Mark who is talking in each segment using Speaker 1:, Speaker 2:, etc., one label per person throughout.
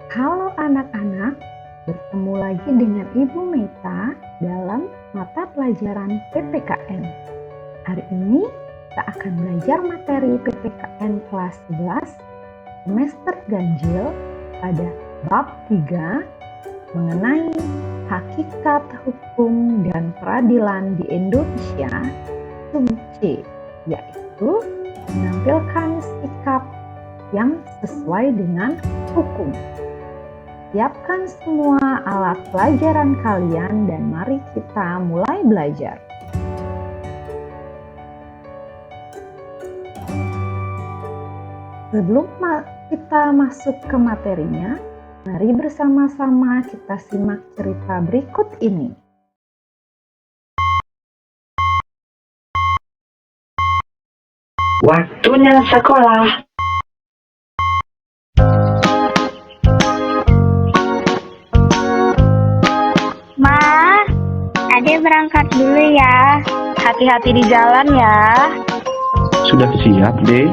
Speaker 1: Halo anak-anak, bertemu lagi dengan Ibu Meta dalam mata pelajaran PPKN. Hari ini kita akan belajar materi PPKN kelas 11 semester ganjil pada bab 3 mengenai hakikat hukum dan peradilan di Indonesia sub C, yaitu menampilkan sikap yang sesuai dengan hukum. Siapkan semua alat pelajaran kalian dan mari kita mulai belajar. Sebelum kita masuk ke materinya, mari bersama-sama kita simak cerita berikut ini.
Speaker 2: Waktunya sekolah.
Speaker 3: Ma, Ade berangkat dulu ya. Hati-hati di jalan ya.
Speaker 2: Sudah siap, Dek?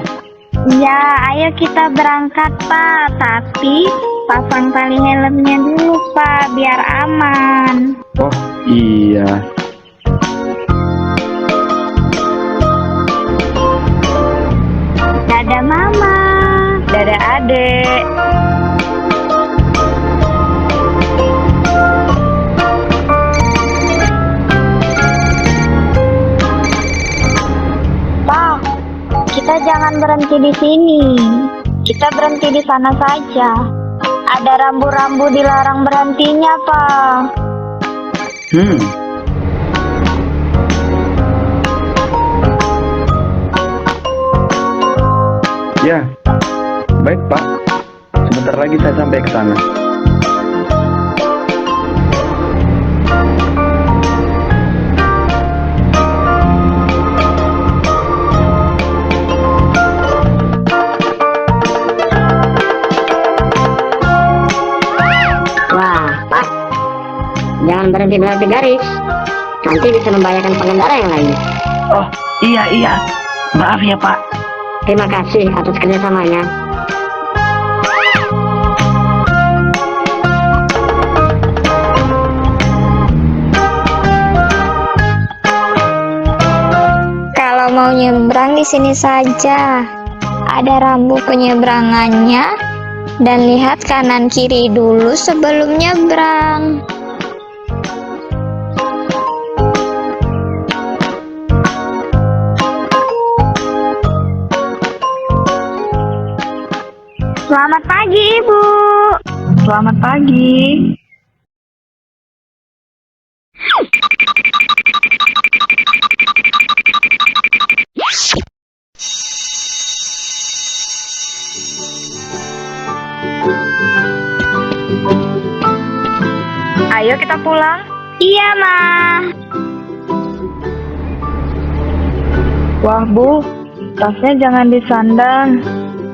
Speaker 3: Iya, ayo kita berangkat, Pak. Tapi pasang tali helmnya dulu, Pak, biar aman.
Speaker 2: Oh iya.
Speaker 3: Dadah Mama. Dadah Adek. Pak, kita jangan berhenti di sini. Kita berhenti di sana saja. Ada rambu-rambu dilarang berhentinya, Pak.
Speaker 2: Ya, baik Pak. Sebentar lagi saya sampai ke sana.
Speaker 4: Wah, Pak, jangan berhenti garis. Nanti bisa membahayakan pengendara yang lain.
Speaker 5: Oh, iya. Maaf ya, Pak.
Speaker 4: Terima kasih atas kerjasamanya.
Speaker 3: Kalau mau nyebrang di sini saja. Ada rambu penyeberangannya dan lihat kanan kiri dulu sebelum nyebrang. Selamat pagi, Ibu.
Speaker 5: Selamat pagi. Ayo kita pulang.
Speaker 3: Iya, Ma.
Speaker 5: Wah, Bu, tasnya jangan disandang.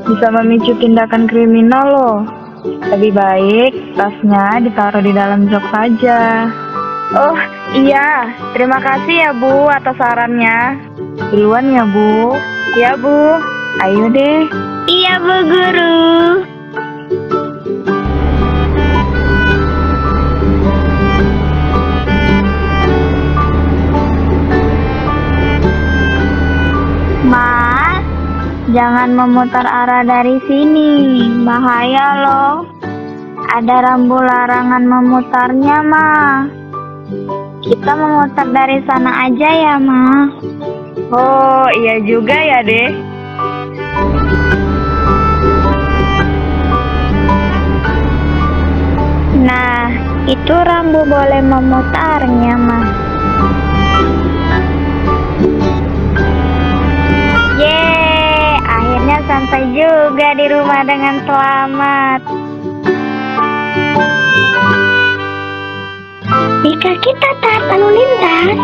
Speaker 5: Bisa memicu tindakan kriminal loh. Lebih baik tasnya ditaruh di dalam jok saja. Oh, iya. Terima kasih ya, Bu, atas sarannya. Duluan ya, Bu. Ya, Bu. Ayo deh.
Speaker 3: Iya, Bu Guru. Ma, jangan memutar arah dari sini. Bahaya loh. Ada rambu larangan memutarnya, Ma. Kita memutar dari sana aja ya, Ma.
Speaker 5: Oh, iya juga ya, deh.
Speaker 3: Nah, itu rambu boleh memutarnya, Ma. Yeay, akhirnya sampai juga di rumah dengan selamat. Jika kita taat lalu lintas,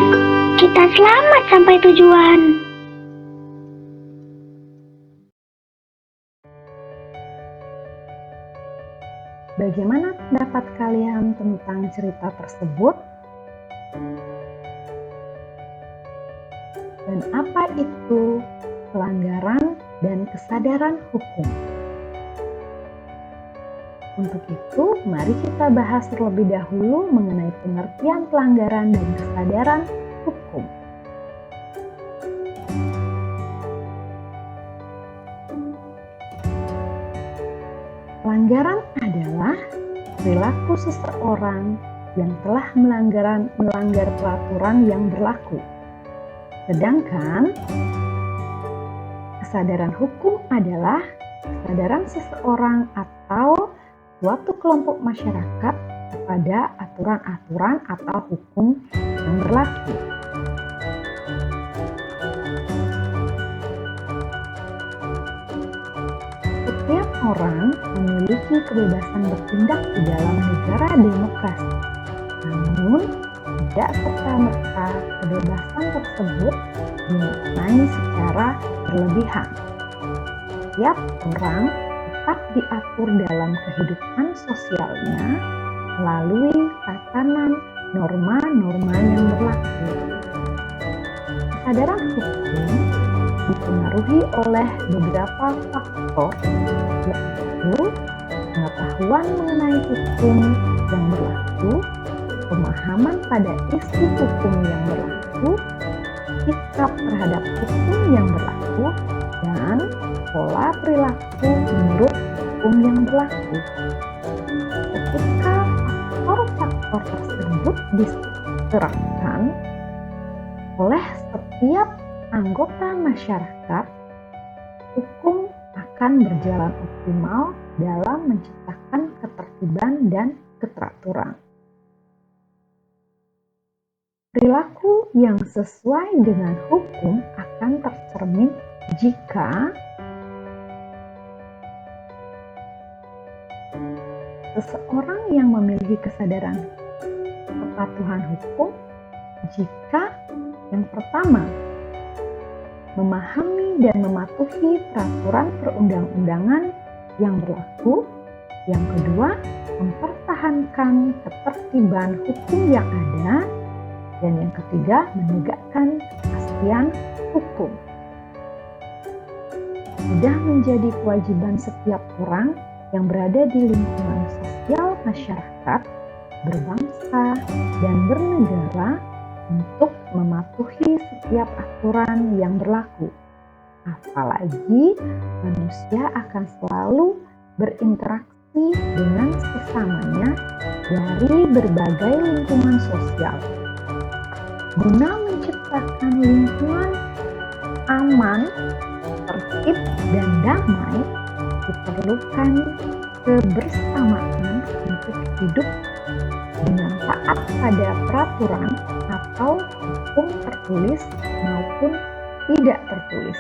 Speaker 3: kita selamat sampai tujuan.
Speaker 1: Bagaimana pendapat kalian tentang cerita tersebut? Dan apa itu pelanggaran dan kesadaran hukum? Untuk itu, mari kita bahas terlebih dahulu mengenai pengertian pelanggaran dan kesadaran hukum. Pelanggaran adalah perilaku seseorang yang telah melanggar peraturan yang berlaku. Sedangkan kesadaran hukum adalah kesadaran seseorang atau suatu kelompok masyarakat kepada aturan-aturan atau hukum yang berlaku. Setiap orang memiliki kebebasan bertindak di dalam negara demokrasi. Namun, tidak serta-merta kebebasan tersebut dimaknai secara berlebihan. Setiap orang tetap diatur dalam kehidupan sosialnya melalui tatanan norma-norma yang berlaku. Kesadaran hukum dipengaruhi oleh beberapa faktor, yaitu pengetahuan mengenai hukum yang berlaku, pemahaman pada isi hukum yang berlaku, sikap terhadap hukum yang berlaku, dan pola perilaku menurut hukum yang berlaku. Ketika faktor-faktor tersebut diterapkan oleh setiap anggota masyarakat, hukum akan berjalan optimal dalam menciptakan ketertiban dan keteraturan. Perilaku yang sesuai dengan hukum akan tercermin jika seseorang yang memiliki kesadaran kepatuhan hukum, jika yang pertama memahami dan mematuhi peraturan perundang-undangan yang berlaku, yang kedua mempertahankan ketertiban hukum yang ada, dan yang ketiga menegakkan kepastian hukum. Sudah menjadi kewajiban setiap orang yang berada di lingkungan sosial masyarakat, berbangsa, dan bernegara untuk mematuhi setiap aturan yang berlaku. Apalagi manusia akan selalu berinteraksi dengan sesamanya dari berbagai lingkungan sosial. Guna menciptakan lingkungan aman, tertib, dan damai, diperlukan kebersamaan untuk hidup dengan taat pada peraturan atau hukum tertulis maupun tidak tertulis.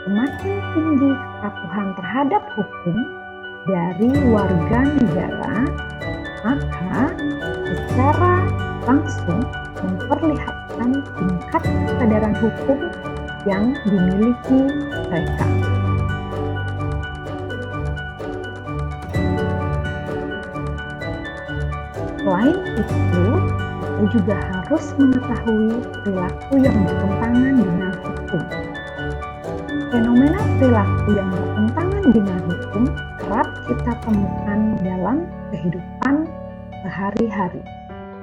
Speaker 1: Semakin tinggi kepatuhan terhadap hukum dari warga negara, maka secara langsung memperlihatkan tingkat kesadaran hukum yang dimiliki mereka. Selain itu, kita juga harus mengetahui perilaku yang bertentangan dengan hukum. Fenomena perilaku yang bertentangan dengan hukum kerap kita temukan dalam kehidupan sehari-hari,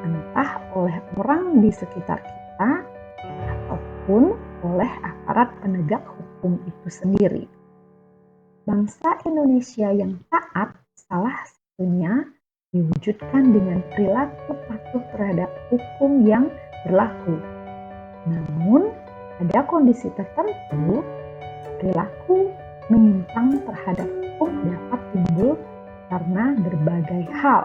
Speaker 1: entah oleh orang di sekitar kita ataupun oleh aparat penegak hukum itu sendiri. Bangsa Indonesia yang taat salah satunya diwujudkan dengan perilaku patuh terhadap hukum yang berlaku. Namun, pada kondisi tertentu, perilaku menyimpang terhadap hukum dapat timbul karena berbagai hal.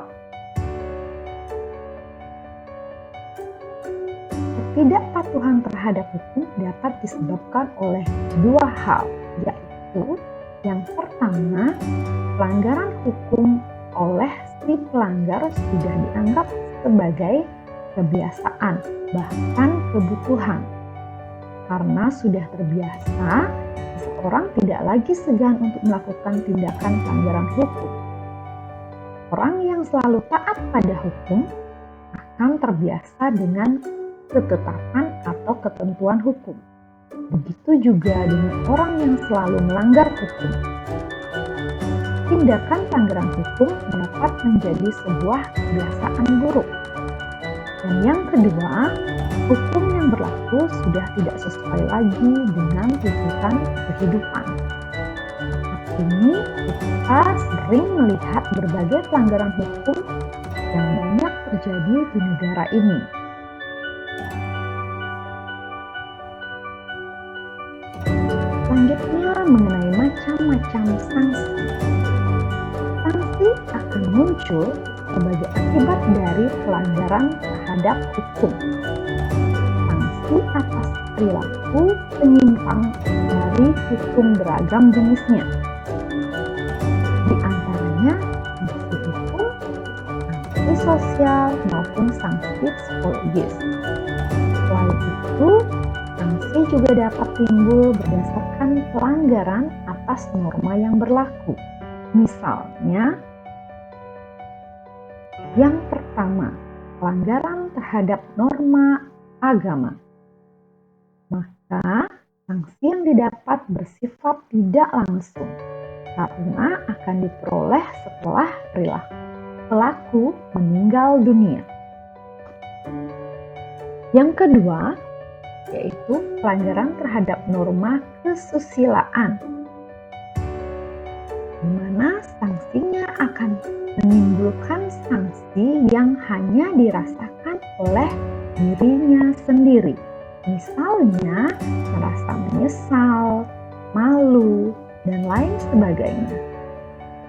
Speaker 1: Ketidakpatuhan terhadap hukum dapat disebabkan oleh dua hal, yaitu yang pertama, pelanggaran hukum oleh si pelanggar sudah dianggap sebagai kebiasaan, bahkan kebutuhan. Karena sudah terbiasa, seseorang tidak lagi segan untuk melakukan tindakan pelanggaran hukum. Orang yang selalu taat pada hukum akan terbiasa dengan ketetapan atau ketentuan hukum. Begitu juga dengan orang yang selalu melanggar hukum. tindakan pelanggaran hukum dapat menjadi sebuah kebiasaan buruk. Dan yang kedua, hukum yang berlaku sudah tidak sesuai lagi dengan tuntutan kehidupan. Saat ini kita sering melihat berbagai pelanggaran hukum yang banyak terjadi di negara ini. Selanjutnya mengenai macam-macam sanksi. Sanksi akan muncul sebagai akibat dari pelanggaran terhadap hukum. Sanksi atas perilaku penyimpang dari hukum beragam jenisnya. Di antaranya sanksi hukum, sanksi sosial maupun sanksi psikologis. Selain itu, sanksi juga dapat timbul berdasarkan pelanggaran atas norma yang berlaku. Misalnya, yang pertama, pelanggaran terhadap norma agama. Maka, sanksi yang didapat bersifat tidak langsung karena akan diperoleh setelah pelaku meninggal dunia. Yang kedua, yaitu pelanggaran terhadap norma kesusilaan, di mana sanksinya akan menimbulkan sanksi yang hanya dirasakan oleh dirinya sendiri. Misalnya, merasa menyesal, malu, dan lain sebagainya.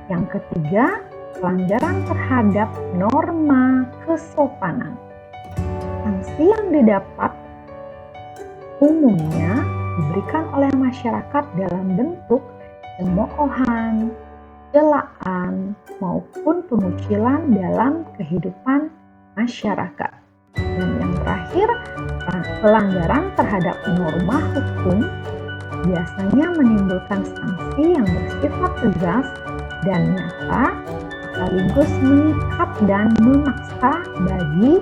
Speaker 1: Yang ketiga, pelanggaran terhadap norma kesopanan. Sanksi yang didapat umumnya diberikan oleh masyarakat dalam bentuk cemoohan, celaan, maupun pengucilan dalam kehidupan masyarakat. Dan yang terakhir, pelanggaran terhadap norma hukum biasanya menimbulkan sanksi yang bersifat tegas dan nyata, sekaligus mengikat dan memaksa bagi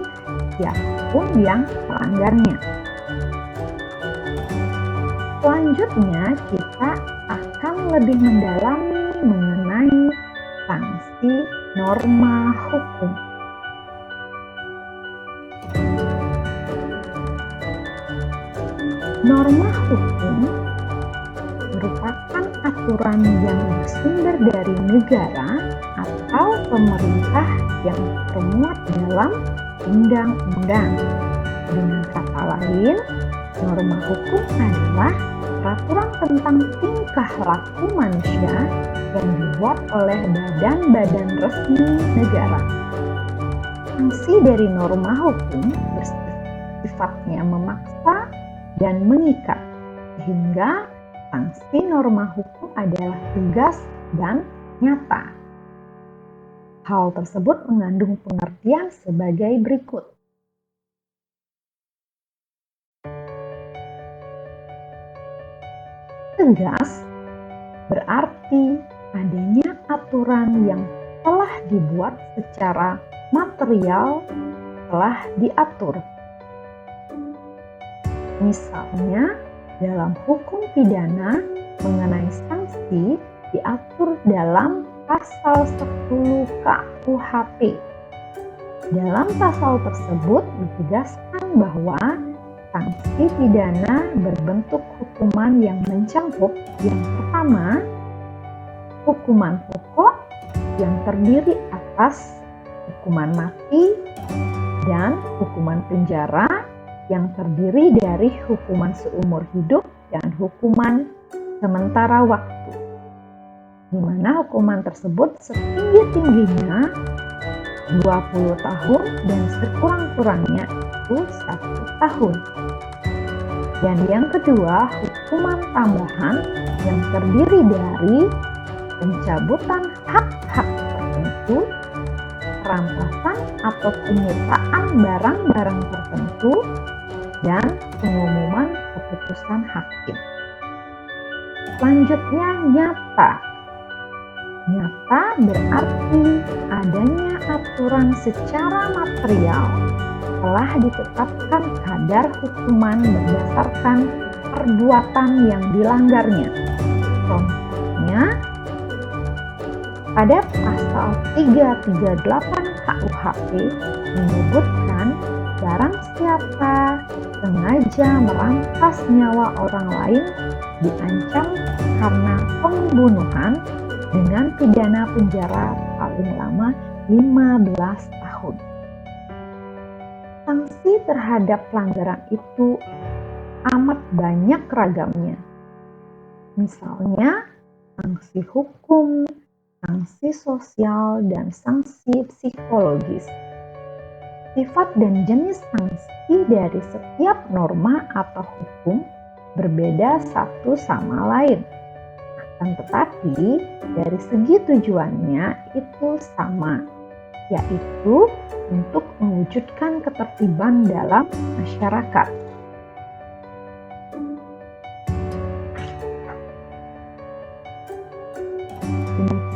Speaker 1: siapapun yang melanggarnya. Selanjutnya, kita akan lebih mendalami mengenai sanksi norma hukum. Norma hukum merupakan aturan yang bersumber dari negara atau pemerintah yang termuat dalam undang-undang. Dengan kata lain, norma hukum adalah peraturan tentang tingkah laku manusia yang dibuat oleh badan-badan resmi negara. Sanksi dari norma hukum bersifatnya memaksa dan mengikat, sehingga sanksi norma hukum adalah tegas dan nyata. Hal tersebut mengandung pengertian sebagai berikut. Tegas berarti adanya aturan yang telah dibuat secara material, telah diatur. Misalnya, dalam hukum pidana mengenai sanksi diatur dalam pasal 10 KUHP. Dalam pasal tersebut ditegaskan bahwa sanksi pidana berbentuk hukuman yang mencakup yang pertama, hukuman pokok yang terdiri atas hukuman mati dan hukuman penjara yang terdiri dari hukuman seumur hidup dan hukuman sementara waktu, di mana hukuman tersebut setinggi-tingginya 20 tahun dan sekurang-kurangnya itu 1 tahun. Dan yang kedua, hukuman tambahan yang terdiri dari pencabutan hak-hak tertentu, perampasan atau penyitaan barang-barang tertentu, dan pengumuman keputusan hakim. Selanjutnya, nyata. Nyata berarti adanya aturan secara material telah ditetapkan kadar hukuman berdasarkan perbuatan yang dilanggarnya. Contohnya, Pada pasal 338 KUHP menyebutkan barang siapa sengaja merampas nyawa orang lain diancam karena pembunuhan dengan pidana penjara paling lama 15 tahun. Sanksi terhadap pelanggaran itu amat banyak ragamnya. Misalnya, sanksi hukum, sanksi sosial, dan sanksi psikologis. Sifat dan jenis sanksi dari setiap norma atau hukum berbeda satu sama lain. Akan tetapi, dari segi tujuannya itu sama, yaitu untuk mewujudkan ketertiban dalam masyarakat.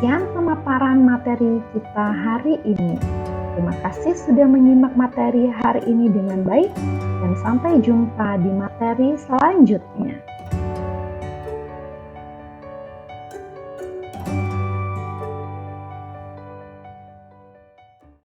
Speaker 1: Demikian pemaparan materi kita hari ini. Terima kasih sudah menyimak materi hari ini dengan baik, dan sampai jumpa di materi selanjutnya.